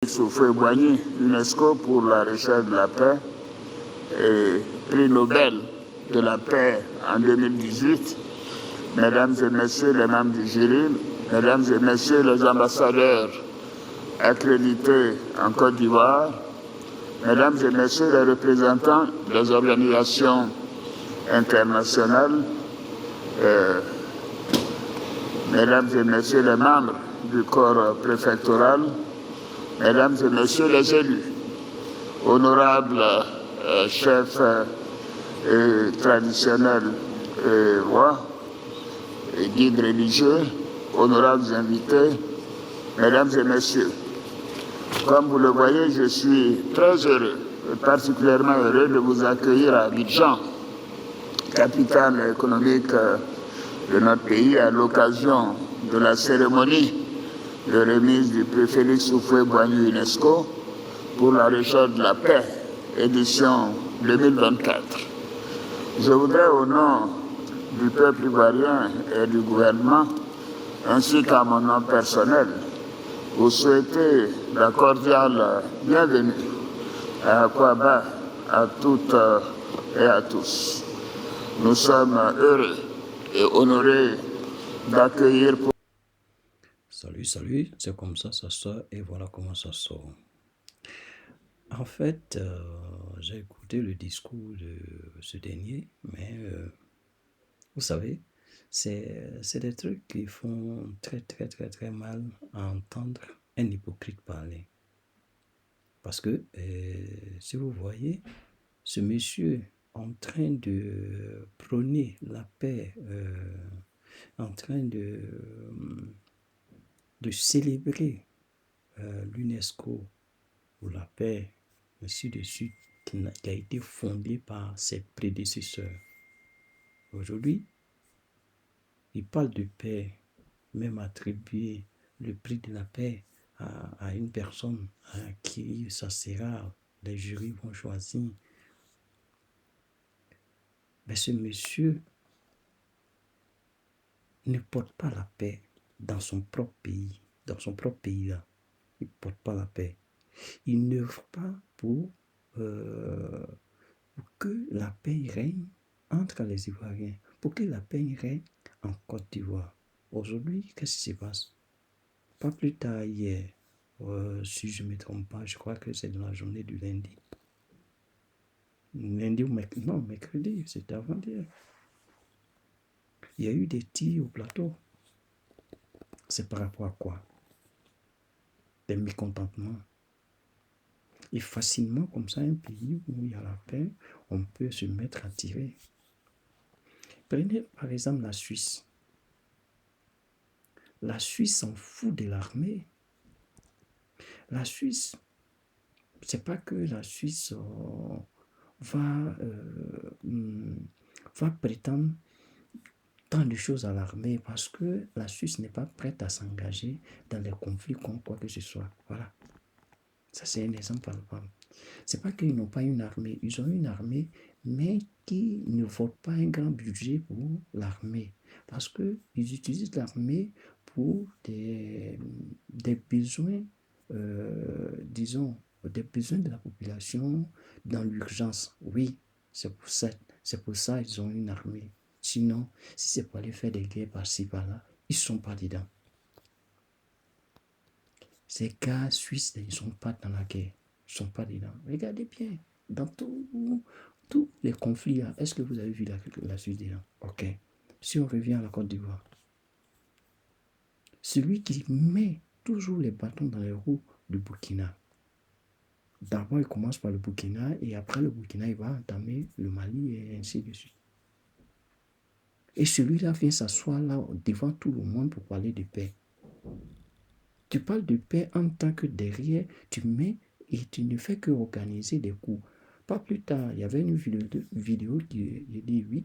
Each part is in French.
Houphouët-Boigny, UNESCO pour la recherche de la paix et prix Nobel de la paix en 2018. Mesdames et messieurs les membres du jury, mesdames et messieurs les ambassadeurs accrédités en Côte d'Ivoire, mesdames et messieurs les représentants des organisations internationales, mesdames et messieurs les membres du corps préfectoral, mesdames et messieurs les élus, honorables chefs traditionnels rois et guides religieux, honorables invités, mesdames et messieurs. Comme vous le voyez, je suis très heureux, et particulièrement heureux de vous accueillir à Abidjan, capitale économique de notre pays, à l'occasion de la cérémonie de remise du prix Félix Houphouët-Boigny UNESCO pour la recherche de la paix, édition 2024. Je voudrais, au nom du peuple ivoirien et du gouvernement, ainsi qu'à mon nom personnel, vous souhaiter la cordiale bienvenue à Akwaaba, à toutes et à tous. Nous sommes heureux et honorés d'accueillir pour... Salut, c'est comme ça sort et voilà comment ça sort. En fait, j'ai écouté le discours de ce dernier, mais vous savez, c'est des trucs qui font très mal à entendre un hypocrite parler. Parce que, si vous voyez, ce monsieur en train de prôner la paix, en train de célébrer l'UNESCO pour la paix, ainsi de suite, qui a été fondé par ses prédécesseurs. Aujourd'hui, il parle de paix, même attribuer le prix de la paix à une personne à qui ça sera, les jurys vont choisir. Mais ce monsieur ne porte pas la paix dans son propre pays, là. Il ne porte pas la paix. Il n'œuvre pas pour que la paix règne entre les Ivoiriens, pour que la paix règne en Côte d'Ivoire. Aujourd'hui, qu'est-ce qui se passe? Pas plus tard hier, si je ne me trompe pas, je crois que c'est dans la journée du lundi. Lundi ou mercredi, c'était avant-hier. Il y a eu des tirs au plateau. C'est par rapport à quoi? Des mécontentements. Et facilement, comme ça, un pays où il y a la paix, on peut se mettre à tirer. Prenez par exemple la Suisse. La Suisse s'en fout de l'armée. La Suisse, c'est pas que la Suisse va prétendre tant de choses à l'armée parce que la Suisse n'est pas prête à s'engager dans les conflits contre quoi que ce soit. Voilà. Ça, c'est un exemple palpable. C'est pas qu'ils n'ont pas une armée. Ils ont une armée, mais qui ne votent pas un grand budget pour l'armée. Parce qu'ils utilisent l'armée pour des besoins, disons, des besoins de la population dans l'urgence. Oui, c'est pour ça qu'ils ont une armée. Sinon, si c'est pour aller faire des guerres par-ci, par-là, ils ne sont pas dedans. Ces gars suisses, ils ne sont pas dans la guerre. Ils ne sont pas dedans. Regardez bien, dans tous les conflits, est-ce que vous avez vu la Suisse dedans? Ok. Si on revient à la Côte d'Ivoire, celui qui met toujours les bâtons dans les roues du Burkina, d'abord il commence par le Burkina et après le Burkina, il va entamer le Mali et ainsi de suite. Et celui-là vient s'asseoir là devant tout le monde pour parler de paix. Tu parles de paix en tant que derrière, tu mets et tu ne fais que organiser des coups. Pas plus tard, il y avait une vidéo qui dit oui,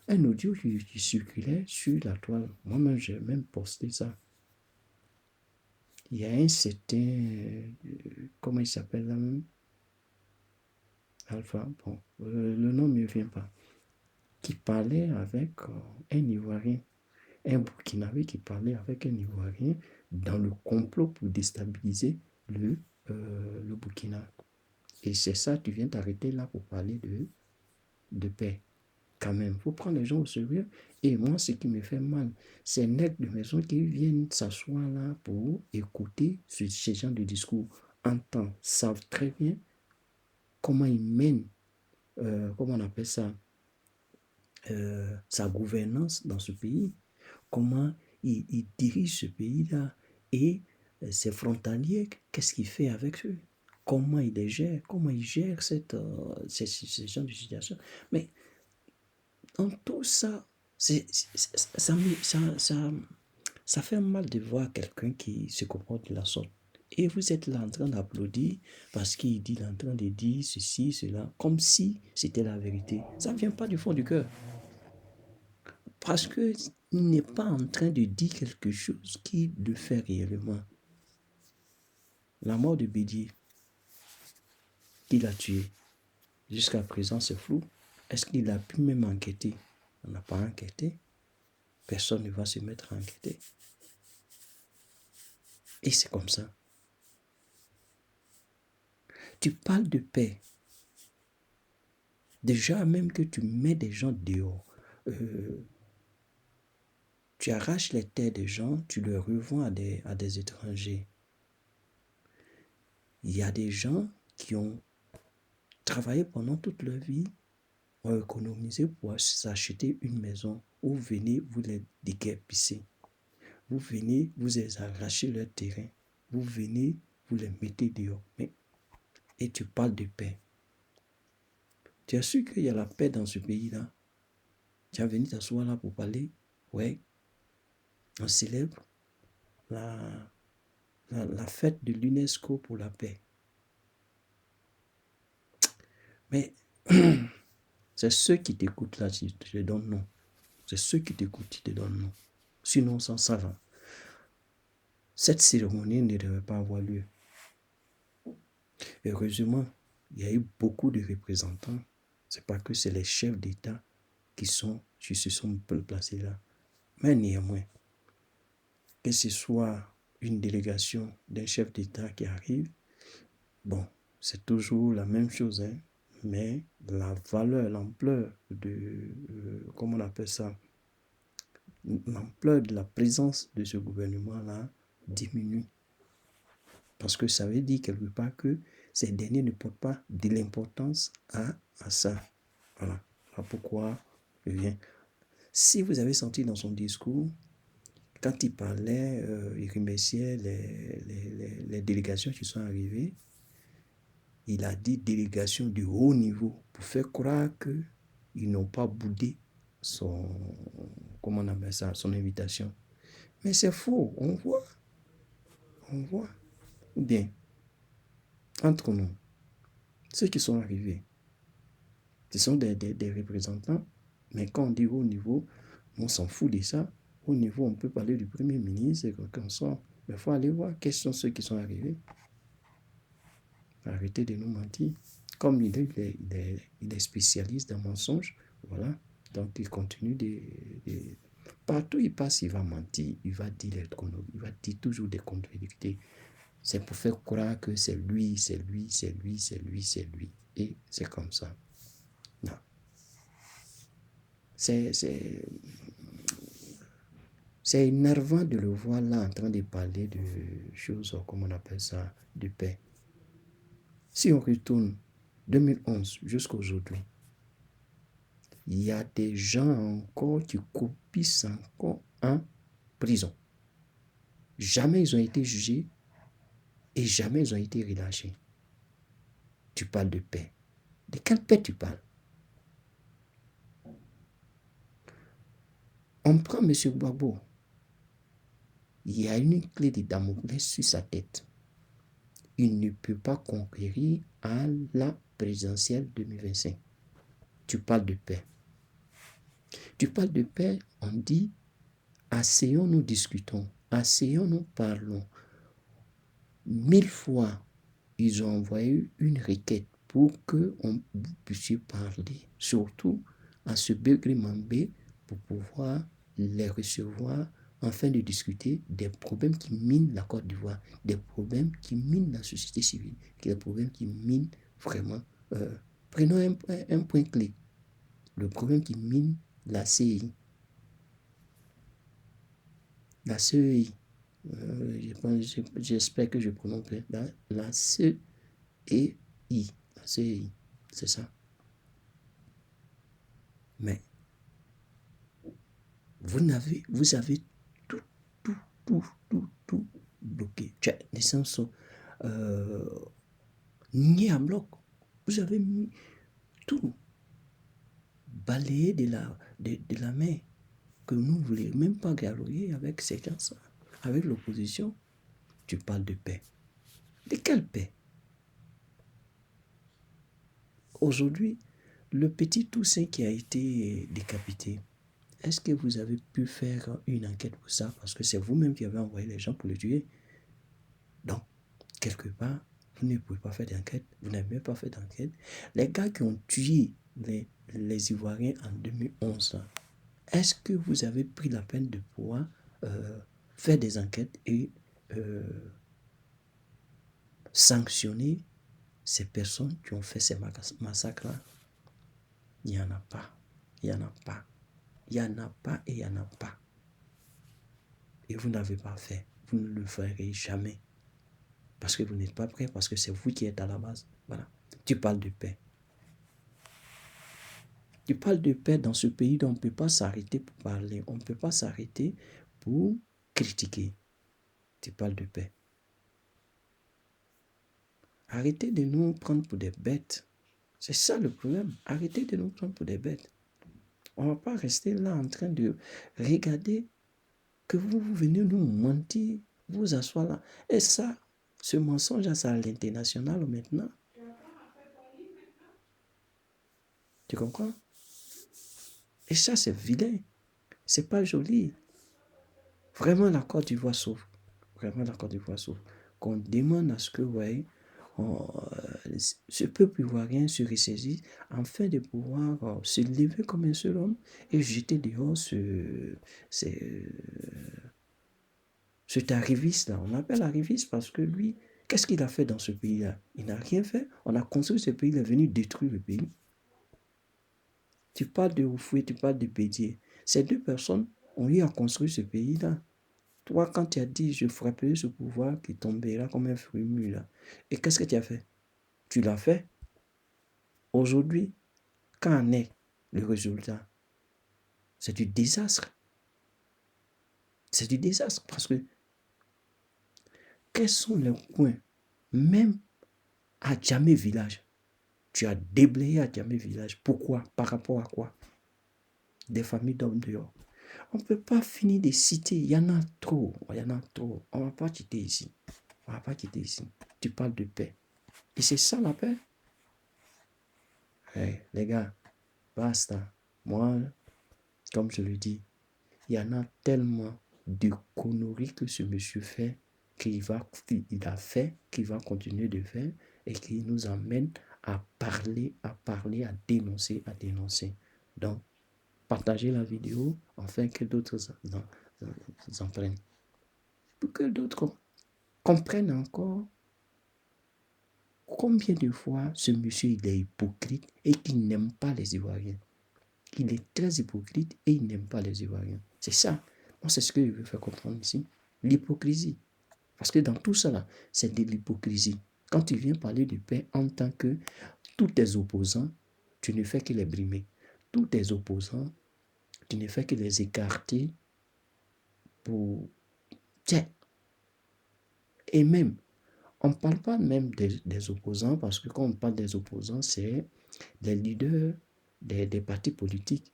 un audio qui circulait sur la toile. Moi-même, j'ai même posté ça. Il y a un certain, comment il s'appelle là même? Alpha, bon, le nom ne me vient pas. Qui parlait avec un Ivoirien, un Burkinabé qui parlait avec un Ivoirien dans le complot pour déstabiliser le Burkina. Et c'est ça, tu viens t'arrêter là pour parler de paix. Quand même, il faut prendre les gens au sérieux. Et moi, ce qui me fait mal, c'est nègres de maison qui viennent s'asseoir là pour écouter ce genre de discours. Entendent, savent très bien comment ils mènent, comment on appelle ça, sa gouvernance dans ce pays, comment il dirige ce pays-là et ses frontaliers, qu'est-ce qu'il fait avec eux, comment il les gère, comment il gère ces genre de situation. Mais dans tout ça, ça fait mal de voir quelqu'un qui se comporte de la sorte. Et vous êtes là en train d'applaudir parce qu'il dit, en train de dire ceci, cela, comme si c'était la vérité. Ça ne vient pas du fond du cœur. Parce qu'il n'est pas en train de dire quelque chose qui le fait réellement. La mort de Bédier, qui l'a tué, jusqu'à présent c'est flou. Est-ce qu'il a pu même enquêter? On n'a pas enquêté. Personne ne va se mettre à enquêter. Et c'est comme ça. Tu parles de paix. Déjà, même que tu mets des gens dehors, tu arraches les terres des gens, tu les revends à des étrangers. Il y a des gens qui ont travaillé pendant toute leur vie, ont économisé pour s'acheter une maison. Vous venez, vous les déguerpissez. Vous venez, vous les arrachez leur terrain. Vous venez, vous les mettez dehors. Et tu parles de paix. Tu as su qu'il y a la paix dans ce pays-là. Tu as venu t'asseoir là pour parler. Ouais. On célèbre la fête de l'UNESCO pour la paix. Mais c'est ceux qui t'écoutent là, je te donne non. C'est ceux qui t'écoutent qui te donnent non. Sinon, sans ça va. Cette cérémonie ne devait pas avoir lieu. Heureusement, il y a eu beaucoup de représentants. C'est pas que c'est les chefs d'État qui se sont placés là. Mais néanmoins, que ce soit une délégation d'un chef d'État qui arrive, bon, c'est toujours la même chose, hein, mais la valeur, l'ampleur de, comment on appelle ça, l'ampleur de la présence de ce gouvernement-là diminue. Parce que ça veut dire quelque part que ces derniers ne portent pas de l'importance à ça. Voilà. Voilà pourquoi je viens. Si vous avez senti dans son discours, quand il parlait, il remerciait les délégations qui sont arrivées, il a dit délégation de haut niveau pour faire croire qu'ils n'ont pas boudé comment on appelle ça, son invitation. Mais c'est faux, on voit. Ou bien, entre nous, ceux qui sont arrivés, ce sont des représentants, mais quand on dit haut niveau, on s'en fout de ça. Au niveau, on peut parler du Premier ministre, comme ça. Mais il faut aller voir quels sont ceux qui sont arrivés. Arrêtez de nous mentir. Comme il est spécialiste dans mensonges, voilà. Donc, il continue de... Partout où il passe, il va mentir. Il va dire toujours des contradictions. C'est pour faire croire que c'est lui. Et c'est comme ça. Non. C'est énervant de le voir là en train de parler de choses, comment on appelle ça, de paix. Si on retourne 2011 jusqu'à aujourd'hui, il y a des gens encore qui croupissent encore en prison. Jamais ils ont été jugés et jamais ils ont été relâchés. Tu parles de paix. De quelle paix tu parles? On prend M. Gbagbo. Il y a une clé de Damoclès sur sa tête. Il ne peut pas conquérir à la présidentielle 2025. Tu parles de paix. Tu parles de paix, on dit, asseyons-nous, discutons, asseyons-nous, parlons. 1000 fois, ils ont envoyé une requête pour qu'on puisse parler, surtout à ce Begré Mambé, pour pouvoir les recevoir afin de discuter des problèmes qui minent la Côte d'Ivoire, des problèmes qui minent la société civile, des problèmes qui minent vraiment. Prenons un point clé, le problème qui mine la CEI. La CEI, j'espère que je prononce bien, la CEI, la CEI, c'est ça. Mais vous avez tout bloqué. Les gens sont niés à bloc. Vous avez mis tout balayé de la main que nous ne voulons même pas dialoguer avec ces gens, avec l'opposition. Tu parles de paix. De quelle paix? Aujourd'hui, le petit Toussaint qui a été décapité, est-ce que vous avez pu faire une enquête pour ça? Parce que c'est vous-même qui avez envoyé les gens pour le tuer. Donc, quelque part, vous ne pouvez pas faire d'enquête. Vous n'avez même pas fait d'enquête. Les gars qui ont tué les Ivoiriens en 2011, est-ce que vous avez pris la peine de pouvoir faire des enquêtes et sanctionner ces personnes qui ont fait ces massacres-là? Il n'y en a pas. Il n'y en a pas. Il n'y en a pas et il n'y en a pas. Et vous n'avez pas fait. Vous ne le ferez jamais. Parce que vous n'êtes pas prêt, parce que c'est vous qui êtes à la base. Voilà. Tu parles de paix. Tu parles de paix dans ce pays dont on ne peut pas s'arrêter pour parler. On ne peut pas s'arrêter pour critiquer. Tu parles de paix. Arrêtez de nous prendre pour des bêtes. C'est ça le problème. Arrêtez de nous prendre pour des bêtes. On ne va pas rester là en train de regarder que vous venez nous mentir, vous asseoir là. Et ça, ce mensonge, ça à l'international maintenant. Tu comprends? Et ça, c'est vilain. C'est pas joli. Vraiment, la Côte d'Ivoire souffre. Vraiment, la Côte d'Ivoire souffre. Qu'on demande à ce que, ouais, ce peuple ivoirien se ressaisisse afin de pouvoir se lever comme un seul homme et jeter dehors cet arriviste-là. On l'appelle arriviste parce que lui, qu'est-ce qu'il a fait dans ce pays-là? Il n'a rien fait. On a construit ce pays, il est venu détruire le pays. Tu parles de Oufoué, tu parles de Bédier. Ces deux personnes ont eu à construire ce pays-là. Toi, quand tu as dit, je frapperai ce pouvoir qui tombera comme un fruit mûr, là. Et qu'est-ce que tu as fait? Tu l'as fait. Aujourd'hui, quand en est le résultat? C'est du désastre. C'est du désastre parce que quels sont les coins, même à Djamé village, tu as déblayé à Djamé village. Pourquoi? Par rapport à quoi? Des familles d'hommes dehors. On ne peut pas finir de citer. Il y en a trop. Il y en a trop. On ne va pas quitter ici. On ne va pas quitter ici. Tu parles de paix. Et c'est ça la paix? Hey, les gars, basta. Moi, comme je le dis, il y en a tellement de conneries que ce monsieur fait, qu'il a fait, qu'il va continuer de faire et qui nous amène à parler, à dénoncer, à dénoncer. Donc, partagez la vidéo afin que d'autres en prennent. Pour que d'autres comprennent encore combien de fois ce monsieur il est hypocrite et qu'il n'aime pas les Ivoiriens. Il est très hypocrite et il n'aime pas les Ivoiriens. C'est ça. Moi, c'est ce que je veux faire comprendre ici. L'hypocrisie. Parce que dans tout ça, là, c'est de l'hypocrisie. Quand tu viens parler de paix en tant que tous tes opposants, tu ne fais que les brimer. Tous tes opposants, tu ne fais que les écarter pour... Tiens. Et même, on ne parle pas même des opposants, parce que quand on parle des opposants, c'est les leaders des partis politiques.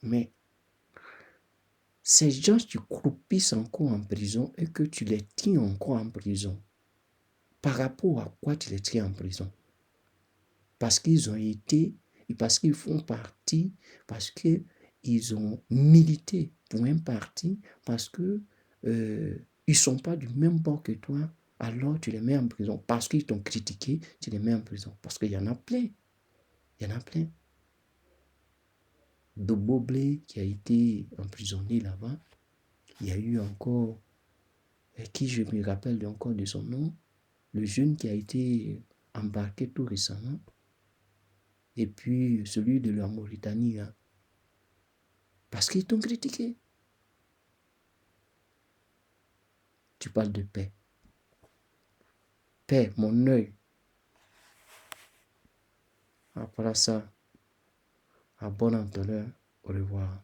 Mais ces gens qui croupissent encore en prison et que tu les tiens encore en prison, par rapport à quoi tu les tiens en prison? Parce qu'ils ont été, et parce qu'ils font partie, parce qu'ils ont milité pour un parti, parce que ils ne sont pas du même bord que toi, alors tu les mets en prison. Parce qu'ils t'ont critiqué, tu les mets en prison. Parce qu'il y en a plein. Il y en a plein. De Boblé qui a été emprisonné là-bas, Il y a eu encore, qui je me rappelle encore de son nom, le jeune qui a été embarqué tout récemment, et puis celui de la Mauritanie, hein, parce qu'ils t'ont critiqué. Tu parles de paix. Paix, mon œil. Après ça, à bon entendeur, au revoir.